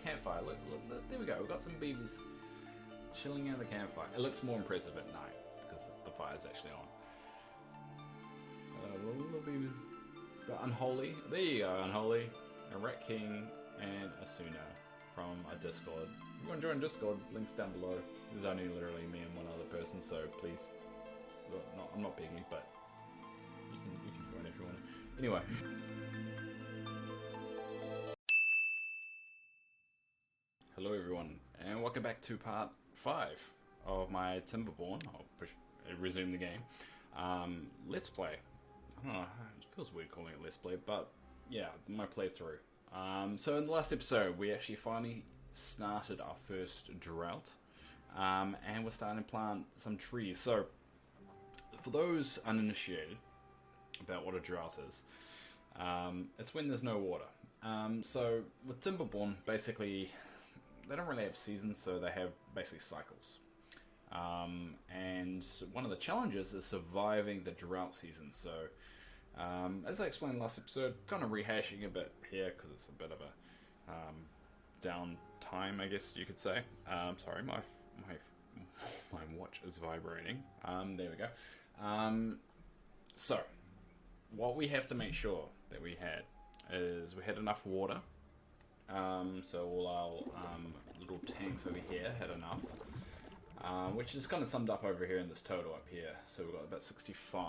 campfire. Look, there we go. We've got some beavers chilling at the campfire. It looks more impressive at night because the fire's actually on. Little beavers. Got Unholy. There you go, Unholy. A Rat King and a Suna from our Discord. If you want to join Discord, links down below. There's only literally me and one other person, so please. Well, I'm not begging, but you can join if you want. Anyway. Hello everyone, and welcome back to part 5 of my Timberborn. I'll resume the game. Let's play. I don't know, it feels weird calling it Let's Play, but yeah, my playthrough. So in the last episode, we actually finally started our first drought, and we're starting to plant some trees. So, for those uninitiated about what a drought is, it's when there's no water. So with Timberborn, basically, they don't really have seasons, so they have basically cycles. And one of the challenges is surviving the drought season. So, as I explained last episode, kind of rehashing a bit here because it's a bit of a downtime, I guess you could say. Sorry, my watch is vibrating. There we go. So, what we have to make sure that we had enough water. So all our little tanks over here had enough, which is kind of summed up over here in this total up here. So we've got about 65.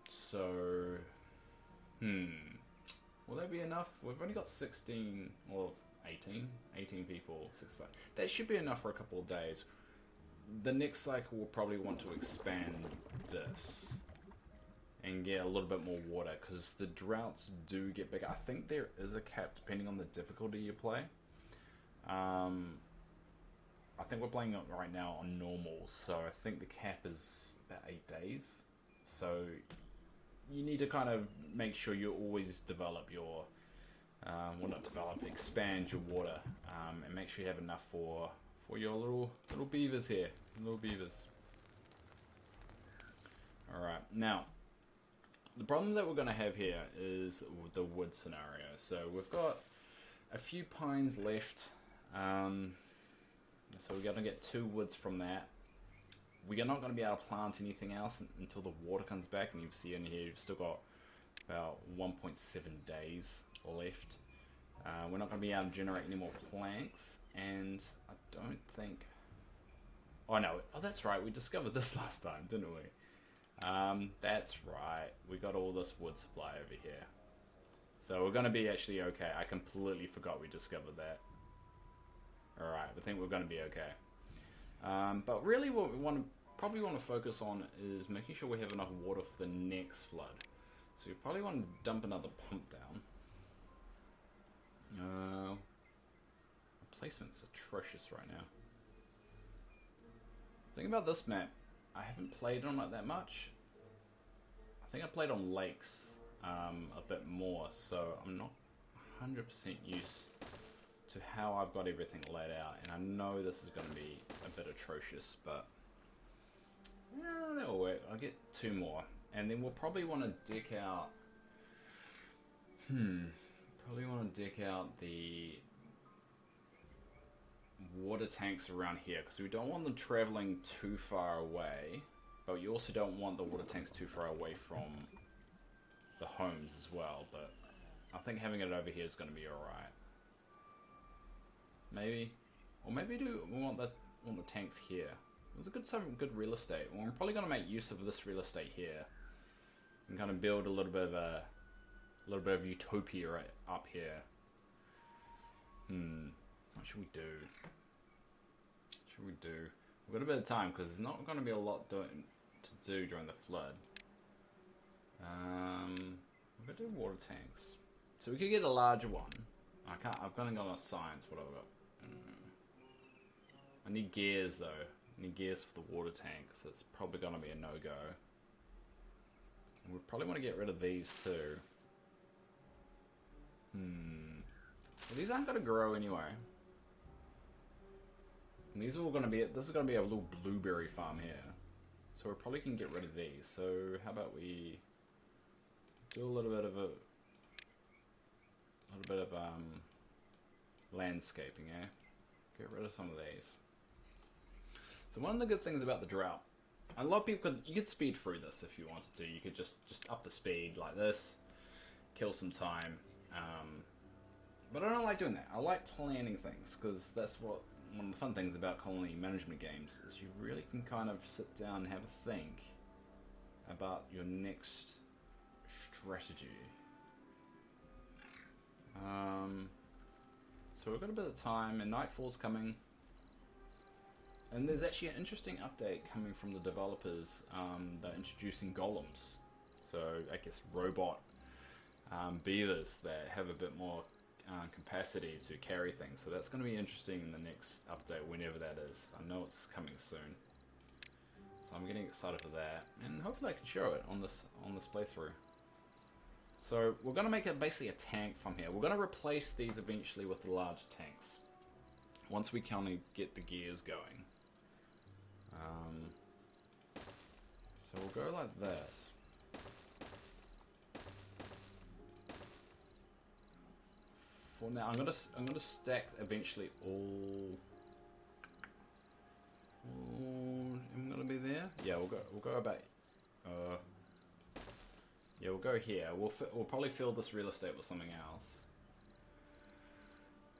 So, will that be enough? We've only got 16, or 18 people, 65. That should be enough for a couple of days. The next cycle will probably want to expand this and get a little bit more water, because the droughts do get bigger. I think there is a cap depending on the difficulty you play. I think we're playing it right now on normal, so I think the cap is about 8 days. So you need to kind of make sure you always develop your, well, not develop, expand your water, and make sure you have enough for your little beavers here, little beavers. All right, now. The problem that we're going to have here is the wood scenario. So we've got a few pines left. So we're going to get 2 woods from that. We are not going to be able to plant anything else until the water comes back. And you see in here, you've still got about 1.7 days left. We're not going to be able to generate any more planks. And I don't think... Oh, no. Oh, that's right. We discovered this last time, didn't we? That's right. We got all this wood supply over here. So we're going to be actually okay. I completely forgot we discovered that. Alright, I think we're going to be okay. But really what we probably want to focus on is making sure we have enough water for the next flood. So you probably want to dump another pump down. The placement's atrocious right now. The thing about this map, I haven't played on it that much. I think I played on lakes a bit more, so I'm not 100% used to how I've got everything laid out. And I know this is going to be a bit atrocious, but that'll work. I'll get 2 more, and then we'll probably want to deck out. Probably want to deck out the water tanks around here, because we don't want them traveling too far away, but you also don't want the water tanks too far away from the homes as well. But I think having it over here is going to be alright. Maybe, or maybe we want the tanks here. There's some good real estate. Well, I'm probably going to make use of this real estate here and kind of build a little bit of utopia right up here. What should we do? We've got a bit of time because there's not going to be a lot to do during the flood. We're going to do water tanks. So we could get a larger one. I've got on science. What have I got? I need gears though. I need gears for the water tanks. So that's probably going to be a no-go. We probably want to get rid of these too. Well, these aren't going to grow anyway. And these are all going to be, this is going to be a little blueberry farm here. So we probably can get rid of these. So how about we do a little bit of landscaping, eh? Get rid of some of these. So one of the good things about the drought, a lot of people you could speed through this if you wanted to. You could just up the speed like this, kill some time. But I don't like doing that. I like planning things, because that's what one of the fun things about colony management games is you really can kind of sit down and have a think about your next strategy. So we've got a bit of time, and nightfall's coming. And there's actually an interesting update coming from the developers. They're introducing golems. So I guess robot beavers that have a bit more capacity to carry things. So that's going to be interesting in the next update, whenever that is. I know it's coming soon. So I'm getting excited for that. And hopefully I can show it on this playthrough. So we're going to make it basically a tank from here. We're going to replace these eventually with the larger tanks, once we kind of get the gears going. So we'll go like this. For now, I'm gonna stack eventually all. I'm gonna be there. Yeah, we'll go about. Yeah, we'll go here. We'll probably fill this real estate with something else.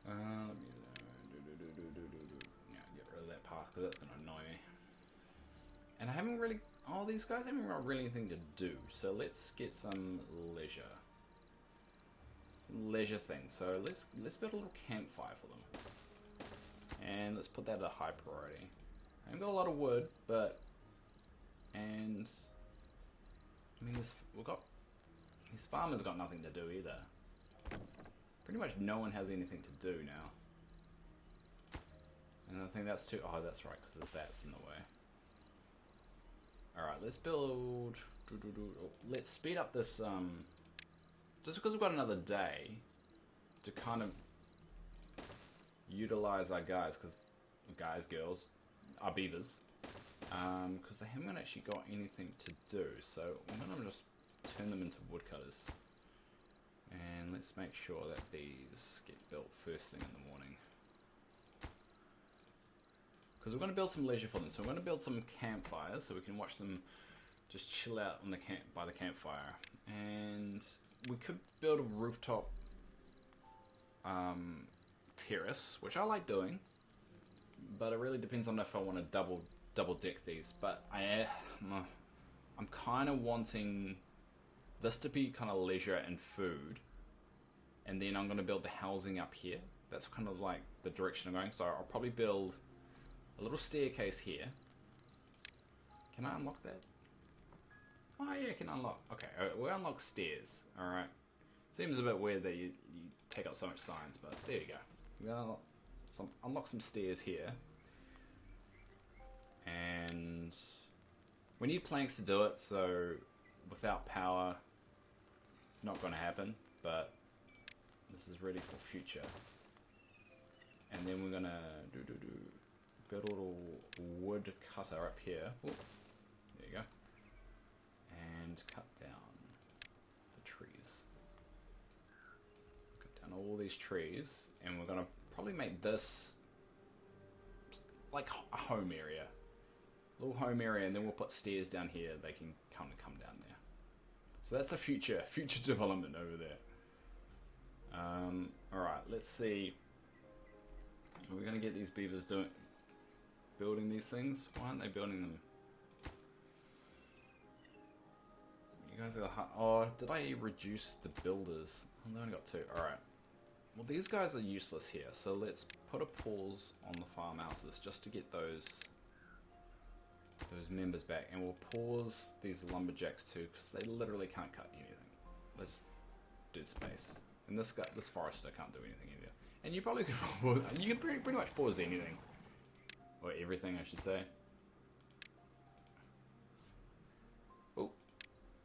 Let me get rid of that path, because that's gonna annoy me. And I haven't really. Oh, these guys haven't got really anything to do. So let's get some leisure. Some leisure things. So let's build a little campfire for them. And let's put that at a high priority. I haven't got a lot of wood, but I mean, these farmers got nothing to do either. Pretty much no one has anything to do now. And I think that's too. Oh, that's right, because that's in the way. Alright, let's build. Let's speed up this. Just because we've got another day to kind of utilize our guys, girls, our beavers, because they haven't actually got anything to do. So I'm going to just turn them into woodcutters. And let's make sure that these get built first thing in the morning. Because we're going to build some leisure for them. So we're going to build some campfires so we can watch them just chill out on the by the campfire. And we could build a rooftop terrace, which I like doing. But it really depends on if I want to double deck these. But I'm kind of wanting this to be kind of leisure and food. And then I'm going to build the housing up here. That's kind of like the direction I'm going. So I'll probably build a little staircase here. Can I unlock that? Oh yeah, I can unlock. Okay, we'll unlock stairs. Alright. Seems a bit weird that you take up so much science, but there you go. We're gonna unlock some stairs here. And we need planks to do it, so without power, it's not going to happen, but this is ready for future. And then we're going to build a little wood cutter up here. Ooh, there you go. And cut down the trees. Cut down all these trees, and we're going to probably make this like a home area. A little home area, and then we'll put stairs down here. They can come down there. So that's a future development over there. Alright, let's see. Are we going to get these beavers building these things? Why aren't they building them? You guys are... Oh, did I reduce the builders? I only got 2. Alright. Well, these guys are useless here, so let's put a pause on the farmhouses just to get those members back, and we'll pause these lumberjacks too, because they literally can't cut anything. They're just dead space. And this forester can't do anything either. And you probably could you can pretty much pause anything. Or everything, I should say. Oh.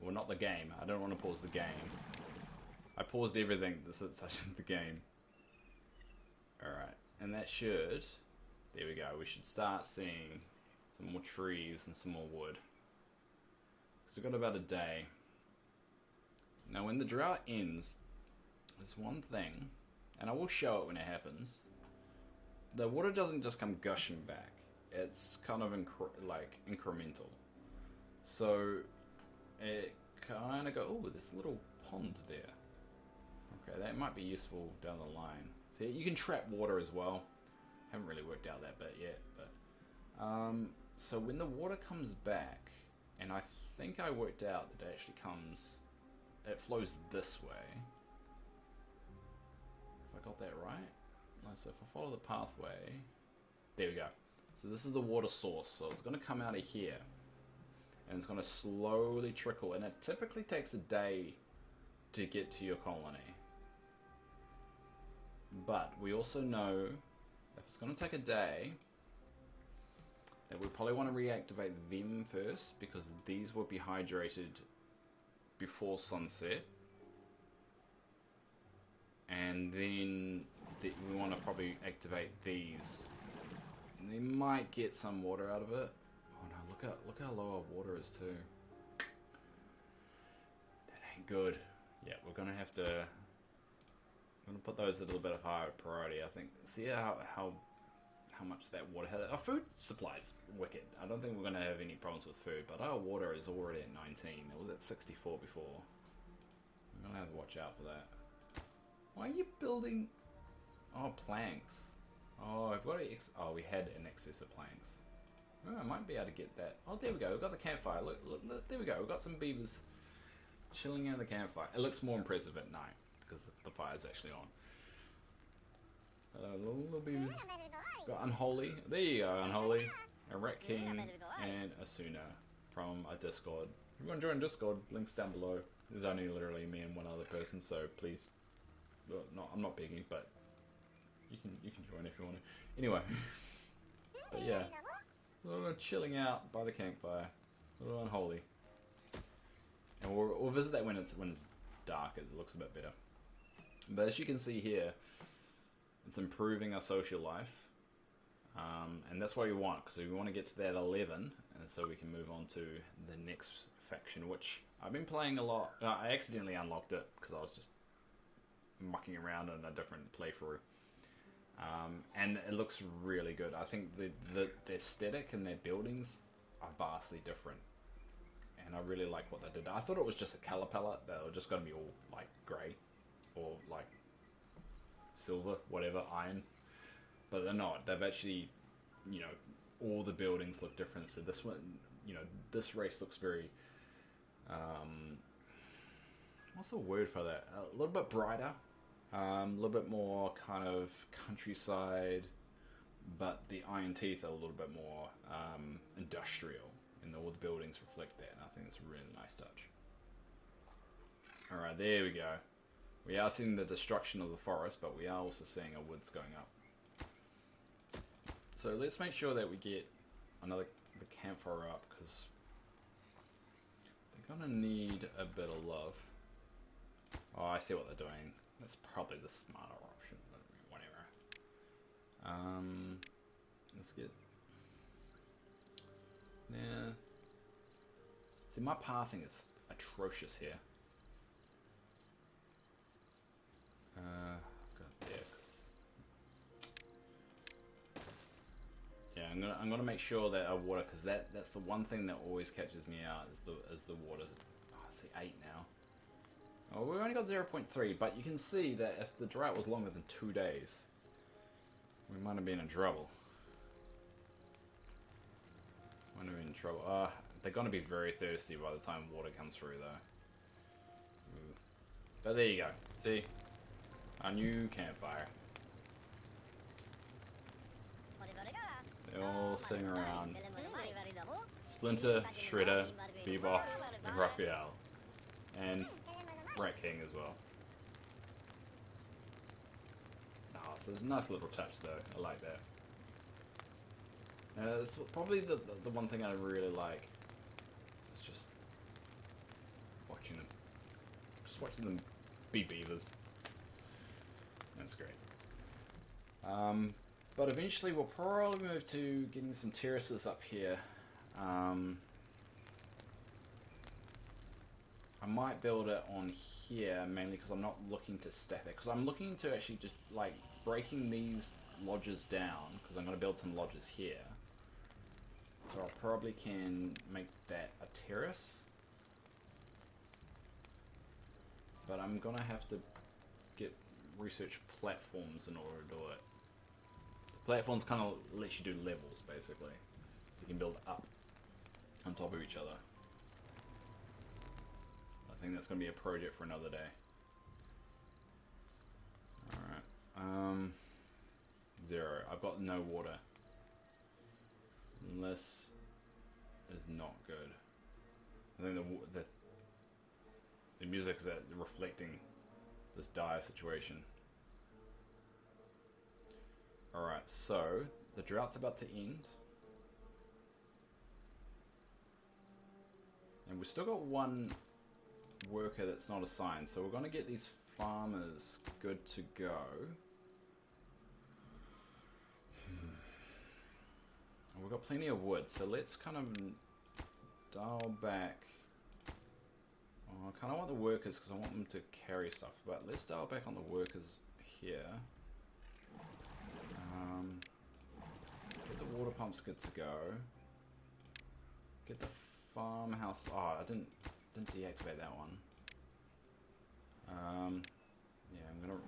Well, not the game. I don't want to pause the game. I paused everything such as the game. Alright. And that should... There we go. We should start seeing some more trees and some more wood. So we've got about a day. Now when the drought ends, there's one thing, and I will show it when it happens. the water doesn't just come gushing back. It's kind of like incremental. So it kind of go, oh, there's a little pond there. Okay, that might be useful down the line. See, you can trap water as well. Haven't really worked out that bit yet, but so when the water comes back, and I think I worked out that it actually it flows this way. If I got that right. So if I follow the pathway, there we go. So this is the water source. So it's going to come out of here, and it's going to slowly trickle, and it typically takes a day to get to your colony. But we also know if it's going to take a day, that we probably want to reactivate them first, because these will be hydrated before sunset. And then we want to probably activate these. And they might get some water out of it. Oh no, look how low our water is too. That ain't good. Yeah, we're gonna have to. I'm gonna put those a little bit of higher priority, I think. See how much that water has. Our food supply's wicked. I don't think we're gonna have any problems with food, but our water is already at 19. It was at 64 before. I'm gonna have to watch out for that. Why are you building? Oh, planks. Oh, I've got oh, we had an excess of planks. Oh, I might be able to get that. Oh, there we go. We've got the campfire. Look, there we go. We've got some beavers chilling in the campfire. It looks more impressive at night because the fire's actually on. Hello, little beavers. Got Unholy. There you go, Unholy. A Rat King and a Suna from a Discord. If you want to join Discord, links down below. There's only literally me and one other person, so please. Well, no, I'm not begging, but you can join if you want to. Anyway, but yeah, a little chilling out by the campfire, a little Unholy, and we'll visit that when it's dark. It looks a bit better. But as you can see here, it's improving our social life, and that's what we want, because we want to get to that 11, and so we can move on to the next faction, which I've been playing a lot. I accidentally unlocked it because I was just mucking around in a different playthrough, and it looks really good. I think the aesthetic and their buildings are vastly different, and I really like what they did. I thought it was just a color palette that were just going to be all like grey or like silver, whatever, iron, but they're not. They've actually, you know, all the buildings look different. So this one, you know, this race looks very what's the word for that? A little bit brighter, a little bit more kind of countryside, but the Iron Teeth are a little bit more industrial, and all the buildings reflect that, and I think it's a really nice touch. Alright, there we go. We are seeing the destruction of the forest, but we are also seeing our woods going up. So let's make sure that we get the campfire up, because they're gonna need a bit of love. Oh, I see what they're doing. That's probably the smarter option, but whatever. Let's get... Yeah. See, my pathing is atrocious here. Got X. Yeah, I'm gonna make sure that our water, because that's the one thing that always catches me out is the water. Oh, I see 8 now. Oh, we've only got 0.3, but you can see that if the drought was longer than 2 days, we might have been in trouble. Might have been in trouble. They're gonna be very thirsty by the time water comes through, though. Ooh. But there you go. See? Our new campfire. They're all sitting around. Splinter, Shredder, Bebop, and Raphael. And Rat King as well. Oh, so there's a nice little touch though. I like that. That's probably the one thing I really like. It's just watching them. Just watching them be beavers. That's great. But eventually we'll probably move to getting some terraces up here. I might build it on here mainly because I'm not looking to stack it. Because I'm looking to actually just like breaking these lodges down, because I'm going to build some lodges here. So I probably can make that a terrace. But I'm going to have to research platforms in order to do it. The platforms kind of let you do levels, basically. So you can build up on top of each other. I think that's going to be a project for another day. Alright. 0. I've got no water. This is not good. I think the music is reflecting this dire situation. Alright, so the drought's about to end. And we've still got one worker that's not assigned, so we're going to get these farmers good to go. And we've got plenty of wood, so let's kind of dial back. Oh, I kind of want the workers because I want them to carry stuff, but let's dial back on the workers here. Get the water pumps good to go. Get the farmhouse. Oh, I didn't deactivate that one. Yeah, I'm gonna.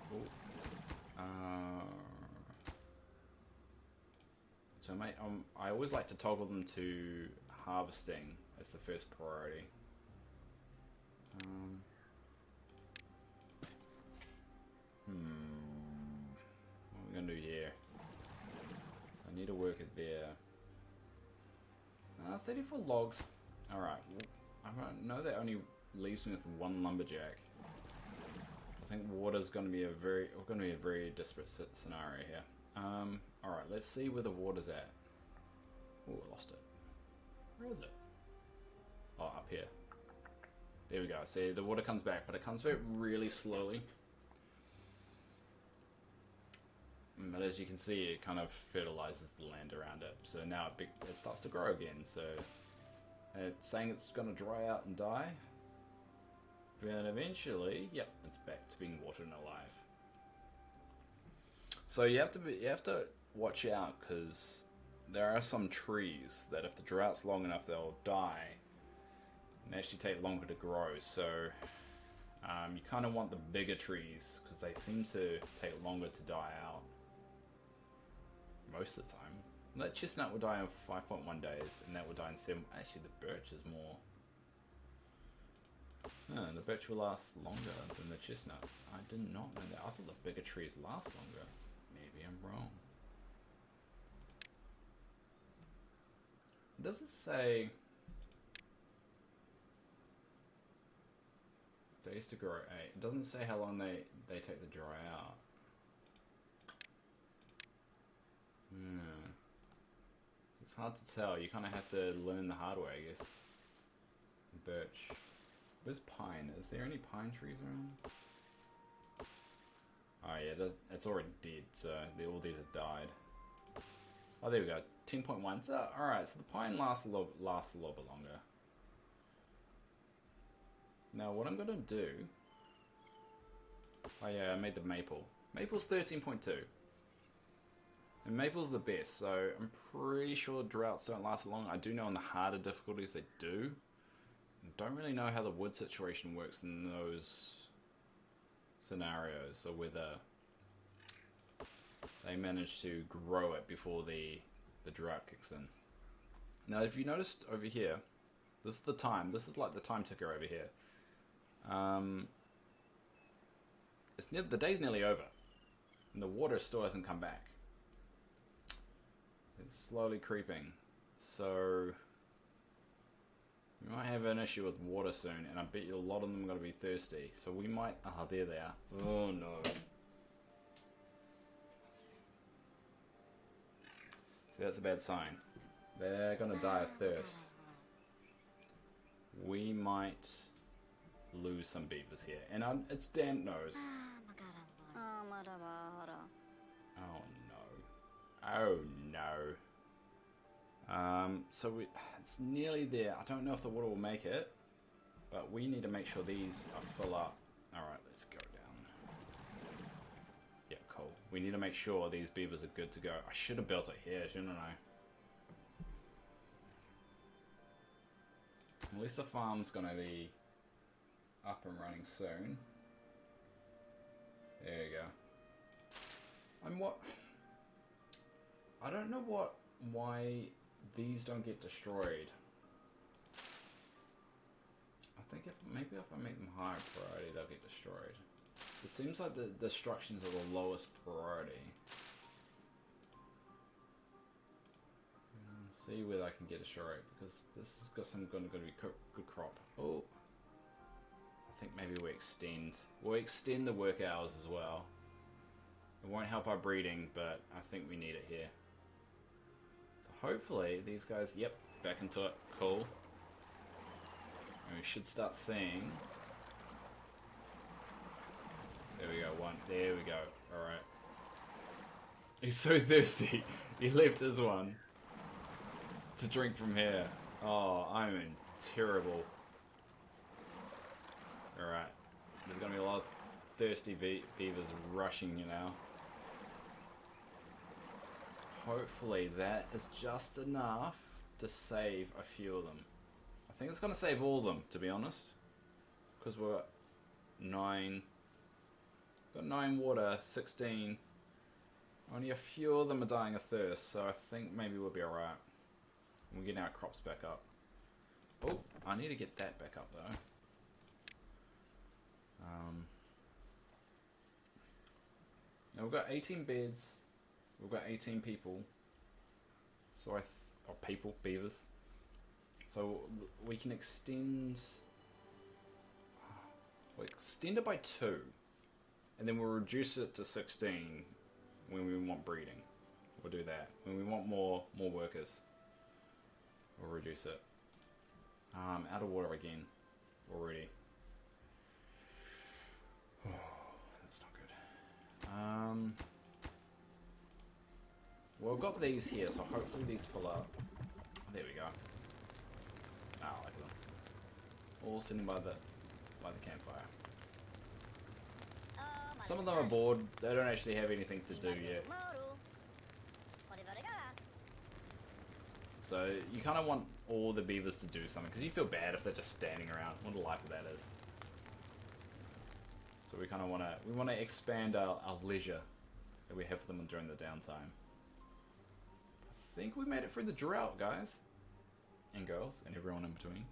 So, mate, I always like to toggle them to harvesting as the first priority. What are we gonna do here? So I need a worker there. 34 logs. Alright, well, I know that only leaves me with one lumberjack. I think water's gonna be a very disparate scenario here. Alright, let's see where the water's at. Oh, I lost it. Where is it? Oh, up here. There we go. See, the water comes back, but it comes back really slowly. But as you can see, it kind of fertilizes the land around it. So now it starts to grow again. So it's saying it's going to dry out and die. But eventually, yep, it's back to being watered and alive. So you have to watch out, because there are some trees that if the drought's long enough, they'll die and actually take longer to grow. So you kind of want the bigger trees, because they seem to take longer to die out most of the time. That chestnut will die in 5.1 days, and that will die in 7. Actually, the birch is more. No, the birch will last longer than the chestnut. I did not know that. I thought the bigger trees last longer. Maybe I'm wrong. It doesn't say days to grow 8. It doesn't say how long they take to dry out. So it's hard to tell. You kind of have to learn the hard way, I guess. Birch. Where's pine? Is there any pine trees around? Oh yeah, it's already dead, so all these have died. Oh, there we go. 10.1. So, alright, so the pine lasts a little bit longer. Now, what I'm going to do... Oh yeah, I made the maple. Maple's 13.2. And maple's the best, so I'm pretty sure droughts don't last long. I do know on the harder difficulties they do. Don't really know how the wood situation works in those scenarios, so whether they manage to grow it before the drought kicks in. Now, if you noticed over here, this is the time. This is like the time ticker over here. The day's nearly over, and the water still hasn't come back. It's slowly creeping, so we might have an issue with water soon, and I bet you a lot of them are going to be thirsty. So we might... Ah, there they are. Oh no. See, that's a bad sign. They're going to die of thirst. We might lose some beavers here. And it's damp nose. Oh no. Oh no. So it's nearly there. I don't know if the water will make it, but we need to make sure these are full up. Alright, let's go down. Yeah, cool. we need to make sure these beavers are good to go. I should have built it here, shouldn't I? At least the farm's gonna be up and running soon. There you go. And what... I don't know why these don't get destroyed. I think maybe if I make them higher priority, they'll get destroyed. It seems like the destructions are the lowest priority. See whether I can get destroyed, because this has got some going to be good crop. Oh, I think maybe we'll extend the work hours as well. It won't help our breeding, but I think we need it here. So hopefully these guys, yep, back into it, cool. And we should start seeing. There we go, one. There we go. Alright. He's so thirsty. He left his one to drink from here. Oh, I'm in terrible. Alright. There's going to be a lot of thirsty beavers rushing you now. Hopefully that is just enough to save a few of them. I think it's going to save all of them, to be honest. Because we're at 9... Got 9 water, 16. Only a few of them are dying of thirst, so I think maybe we'll be alright. We're getting our crops back up. Oh, I need to get that back up though. Now we've got 18 beds. We've got 18 people. So beavers. So we can extend... We'll extend it by 2. And then we'll reduce it to 16 when we want breeding. We'll do that. When we want more workers, we'll reduce it. Out of water again. Already. Oh, that's not good. Well, I've got these here, so hopefully these fill up. There we go. Ah, I like them. All sitting by the campfire. Some of them are bored. They don't actually have anything to do yet. So you kind of want all the beavers to do something, because you feel bad if they're just standing around. What a life that is. So we kind of want to expand our leisure that we have for them during the downtime. I think we made it through the drought, guys and girls and everyone in between.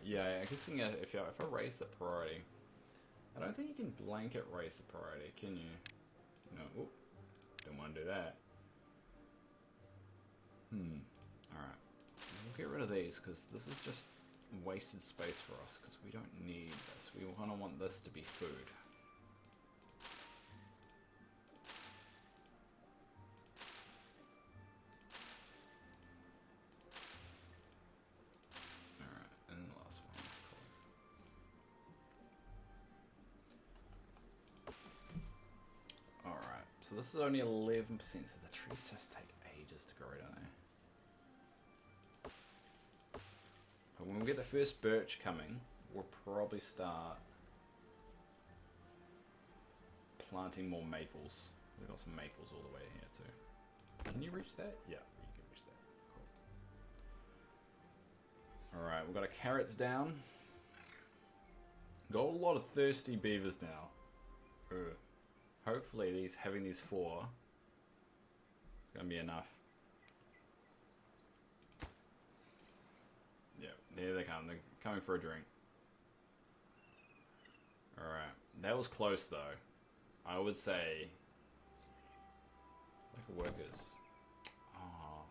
Yeah, I guess if I raise the priority, I don't think you can blanket raise the priority, can you? No, whoop, don't want to do that. Alright. We'll get rid of these, because this is just wasted space for us, because we don't need this. We kind of want this to be food. So this is only 11%, so the trees just take ages to grow, don't they? But when we get the first birch coming, we'll probably start planting more maples. We've got some maples all the way here too. Can you reach that? Yeah, you can reach that. Cool. Alright, we've got our carrots down. Got a lot of thirsty beavers now. Ugh. Hopefully having these 4 is going to be enough. Yeah, there they come. They're coming for a drink. Alright. That was close though. I would say... like workers. Oh.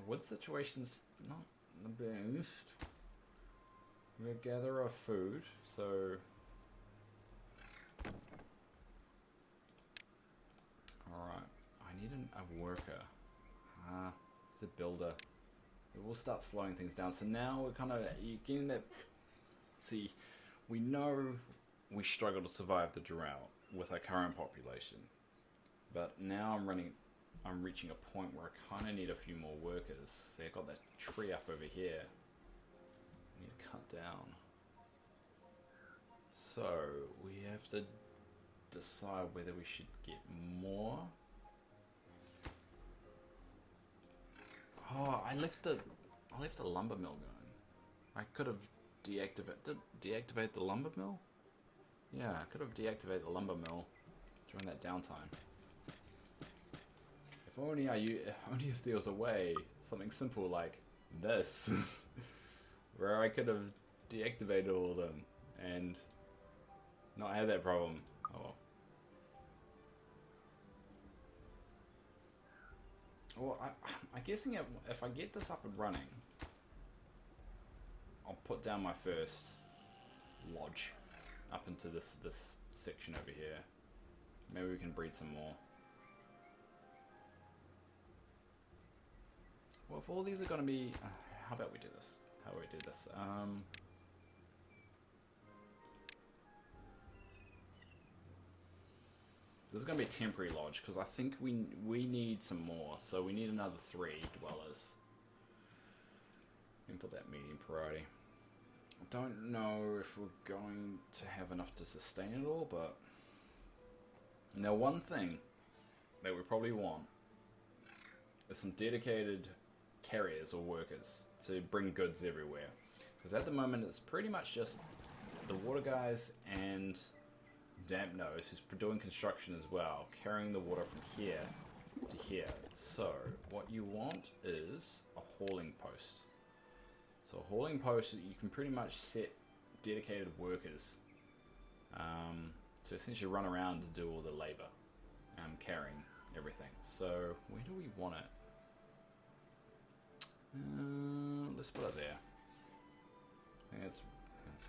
Wood situation's not the best. We're gonna gather our food, so... Alright, I need a worker. It's a builder. It will start slowing things down, so now we're kind of getting that... See, we know we struggle to survive the drought with our current population. But now I'm running I'm reaching a point where I kind of need a few more workers. See, I've got that tree up over here. I need to cut down. So, we have to decide whether we should get more. Oh, I left the lumber mill going. I could have deactivate the lumber mill? Yeah, I could have deactivated the lumber mill during that downtime. If only only if there was a way, something simple like this, where I could have deactivated all of them and not have that problem. Oh well. Well, I'm guessing if I get this up and running, I'll put down my first lodge up into this section over here. Maybe we can breed some more. Well, if all these are going to be... how about we do this? How about we do this? This is going to be a temporary lodge, because I think we need some more. So we need another 3 dwellers. We can put that medium priority. I don't know if we're going to have enough to sustain it all, but... Now, one thing that we probably want is some dedicated carriers or workers to bring goods everywhere. Because at the moment, it's pretty much just the water guys and Damp Nose, who's doing construction as well, carrying the water from here to here. So, what you want is a hauling post. So, a hauling post, you can pretty much set dedicated workers to essentially run around and do all the labor, carrying everything. So, where do we want it? Let's put it there. I think it's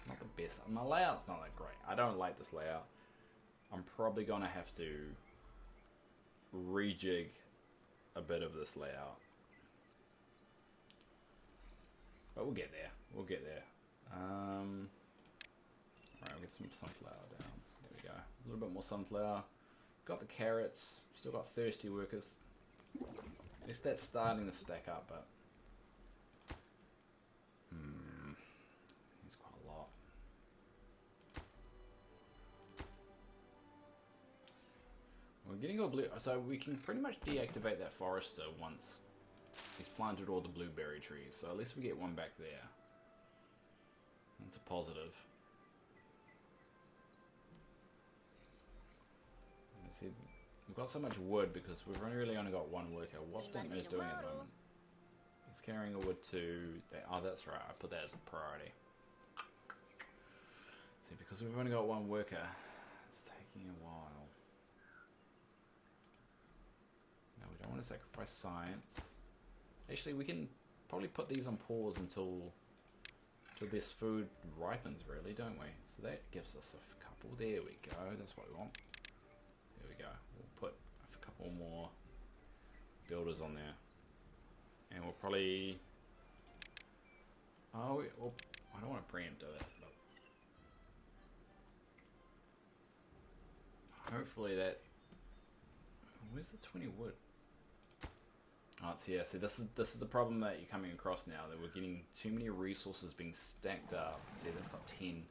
not the best. My layout's not that great. I don't like this layout. I'm probably going to have to rejig a bit of this layout. But we'll get there. We'll get there. Alright, we'll get some sunflower down. There we go. A little bit more sunflower. Got the carrots. Still got thirsty workers. At least that's starting to stack up, but... it's quite a lot. We're getting all blue... So we can pretty much deactivate that forester once he's planted all the blueberry trees. So at least we get one back there. That's a positive. See, we've got so much wood because we've really only got one worker. What's Dampnose doing at the moment? He's carrying a wood to... Oh, that's right. I put that as a priority. See, because we've only got one worker, it's taking a while. No, we don't want to sacrifice science. Actually, we can probably put these on pause until this food ripens, really, don't we? So that gives us a couple. There we go. That's what we want. There we go. We'll put a couple more builders on there. And we'll probably... Oh, well, I don't want to preempt it, but... Hopefully that... Where's the 20 wood? Oh, it's here. See, this is the problem that you're coming across now, that we're getting too many resources being stacked up. See, that's got 10.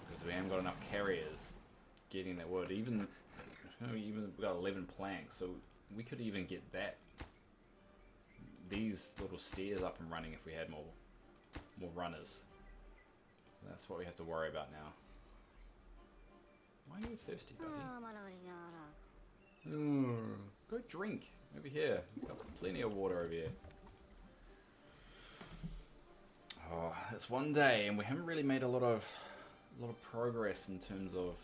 Because we haven't got enough carriers getting that wood. Even we've got 11 planks, so we could even get these little stairs up and running if we had more runners. That's what we have to worry about now. Why are you thirsty, buddy? Go drink over here. We've got plenty of water over here. Oh, it's one day, and we haven't really made a lot of progress in terms of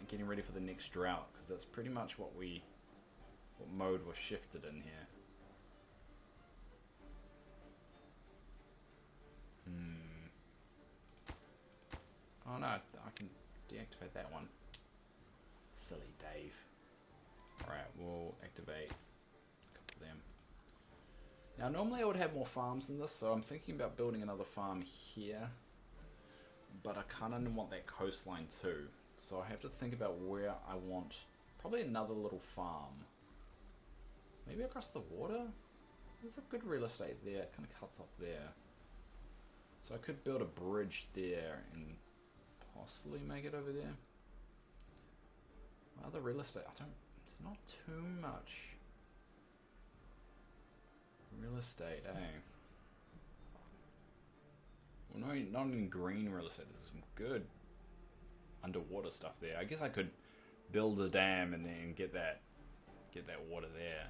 getting ready for the next drought, because that's pretty much what mode was shifted in here. Oh no, I can deactivate that one. Silly Dave. Alright, we'll activate a couple of them. Now normally I would have more farms than this, so I'm thinking about building another farm here. But I kind of want that coastline too. So I have to think about where I want probably another little farm Maybe across the water? There's a good real estate there. It kind of cuts off there. So I could build a bridge there and possibly make it over there. Other real estate, it's not too much real estate, eh? Well, no, not in green real estate. There's some good underwater stuff there. I guess I could build a dam and then get that water there.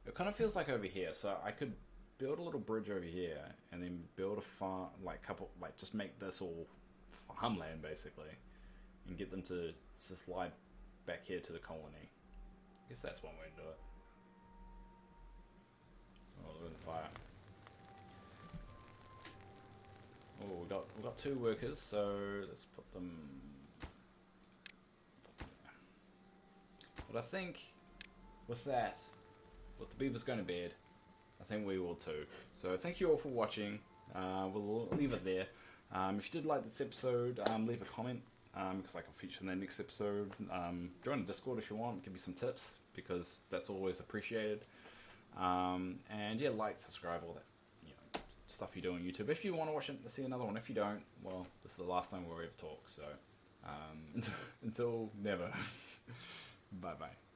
It kind of feels like over here, so I could build a little bridge over here and then build a farm, just make this all farmland basically, and get them to slide back here to the colony. I guess that's one way to do it. Oh, look at the fire. Oh, we got 2 workers, so let's put them. But I think with that, with the beavers going to bed, I think we will too. So thank you all for watching. We'll leave it there. If you did like this episode, leave a comment, because I can feature in the next episode. Join the Discord if you want, give me some tips, because that's always appreciated. And yeah, like, subscribe, all that stuff you do on YouTube. If you want to watch it, see another one. If you don't, well, this is the last time we'll ever talk. So until never. Bye bye.